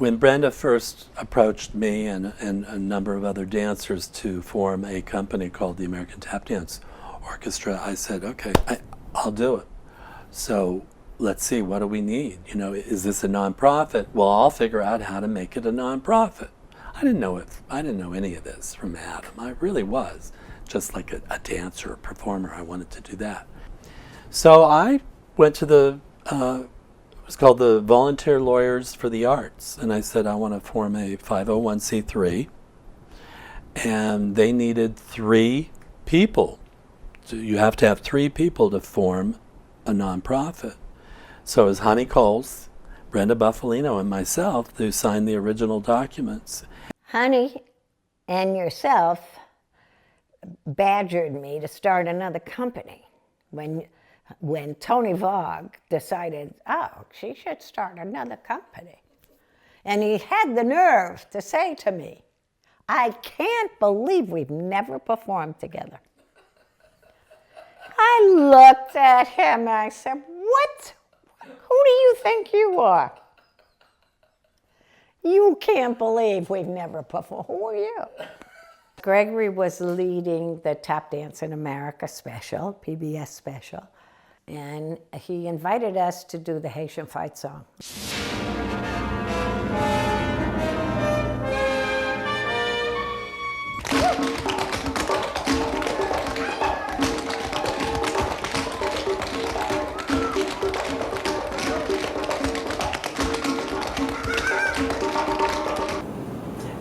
When Brenda first approached me and a number of other dancers to form a company called the American Tap Dance Orchestra, I said, okay, I'll do it. So let's see, what do we need? You know, is this a nonprofit? Well, I'll figure out how to make it a nonprofit. I didn't know any of this from Adam. I really was just like a dancer, a performer. I wanted to do that. So I went to it was called the Volunteer Lawyers for the Arts, and I said I want to form a 501c3, and they needed 3 people. So you have to have 3 people to form a nonprofit. So it was Honey Coles, Brenda Buffalino, and myself who signed the original documents. Honey and yourself badgered me to start another company when Tony Vogue decided, oh, she should start another company. And he had the nerve to say to me, I can't believe we've never performed together. I looked at him and I said, what? Who do you think you are? You can't believe we've never performed. Who are you? Gregory was leading the Tap Dance in America special, PBS special, and he invited us to do the Haitian fight song.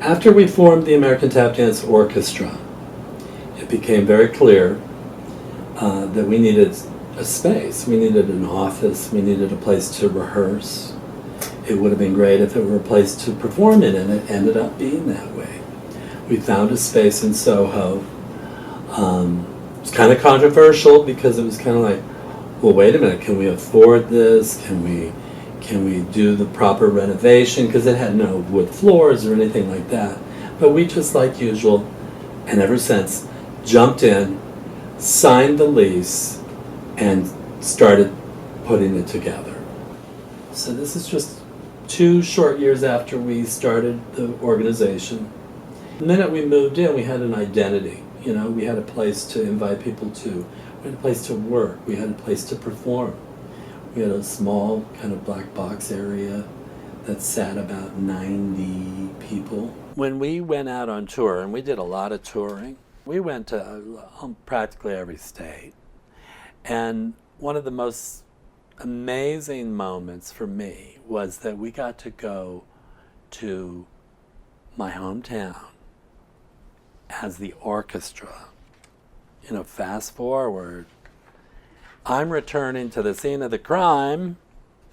After we formed the American Tap Dance Orchestra, it became very clear that we needed a space. We needed an office. We needed a place to rehearse. It would have been great if it were a place to perform in, and it ended up being that way. We found a space in Soho. It's kind of controversial because it was kind of like, well, wait a minute, can we afford this? Can we do the proper renovation? Because it had no wood floors or anything like that. But we just, like usual, and ever since, jumped in, signed the lease, and started putting it together. So this is just 2 short years after we started the organization. The minute we moved in, we had an identity. You know, we had a place to invite people to. We had a place to work. We had a place to perform. We had a small kind of black box area that sat about 90 people. When we went out on tour, and we did a lot of touring, we went to practically every state. And one of the most amazing moments for me was that we got to go to my hometown as the orchestra. You know, fast forward, I'm returning to the scene of the crime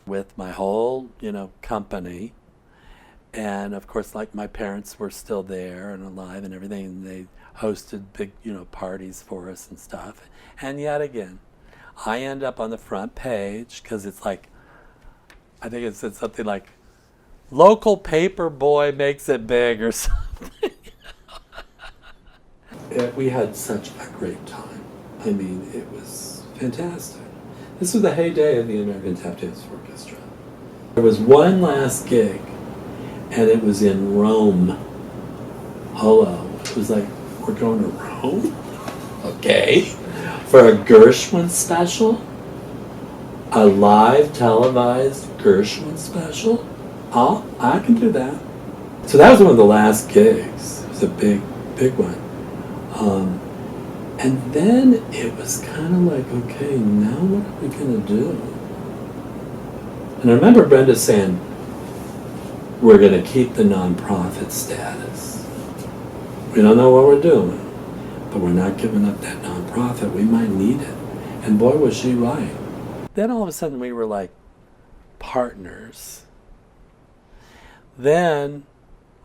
with my whole, company. And of course, like, my parents were still there and alive and everything, and they hosted big, parties for us and stuff. And yet again, I end up on the front page because it's like, I think it said something like, local paper boy makes it big or something. We had such a great time. I mean, it was fantastic. This was the heyday of the American Tap Dance Orchestra. There was one last gig, and it was in Rome. Hello. It was like, we're going to Rome? Okay. For a Gershwin special? A live televised Gershwin special? I can do that. So that was one of the last gigs. It was a big, big one. And then it was kind of like, okay, now what are we going to do? And I remember Brenda saying, we're going to keep the nonprofit status. We don't know what we're doing, but we're not giving up that nonprofit. We might need it. And boy, was she right. Then all of a sudden we were like partners. Then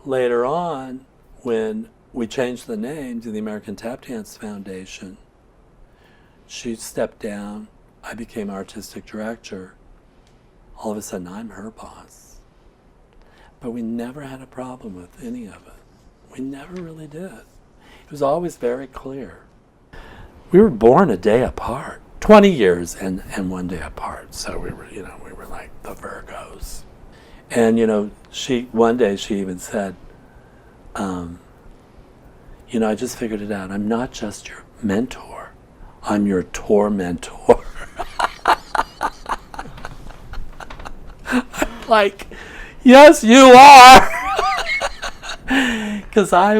later on, when we changed the name to the American Tap Dance Foundation, she stepped down. I became artistic director. All of a sudden, I'm her boss. But we never had a problem with any of it. We never really did. It was always very clear. We were born a day apart, 20 years and 1 day apart. So we were like the Virgos. And, one day she even said, I just figured it out. I'm not just your mentor. I'm your tormentor. I'm like, yes, you are. Because I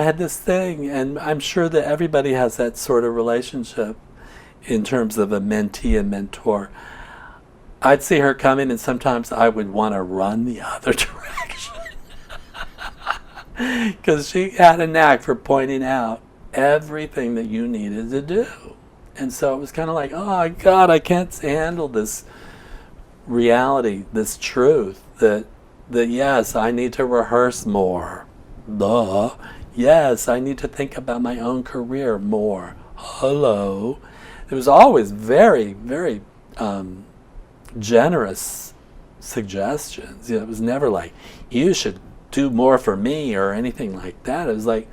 had this thing, and I'm sure that everybody has that sort of relationship in terms of a mentee and mentor. I'd see her coming, and sometimes I would want to run the other direction. Because she had a knack for pointing out everything that you needed to do. And so it was kind of like, oh, God, I can't handle this reality, this truth that yes, I need to rehearse more. Duh. Yes, I need to think about my own career more. Hello. It was always very, very generous suggestions. It was never like, you should do more for me or anything like that. It was like,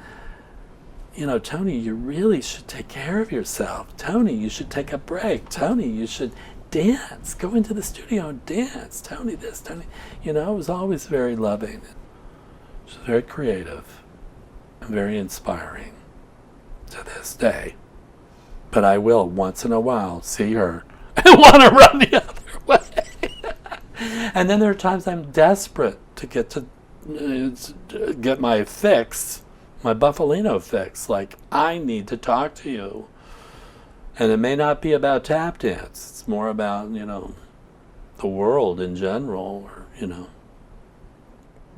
Tony, you really should take care of yourself. Tony, you should take a break. Tony, you should dance. Go into the studio and dance. Tony this, Tony. It was always very loving. It was very creative and very inspiring to this day. But I will, once in a while, see her and want to run the other way. And then there are times I'm desperate to get my fix, my Buffalino fix. Like, I need to talk to you. And it may not be about tap dance. It's more about, the world in general, or,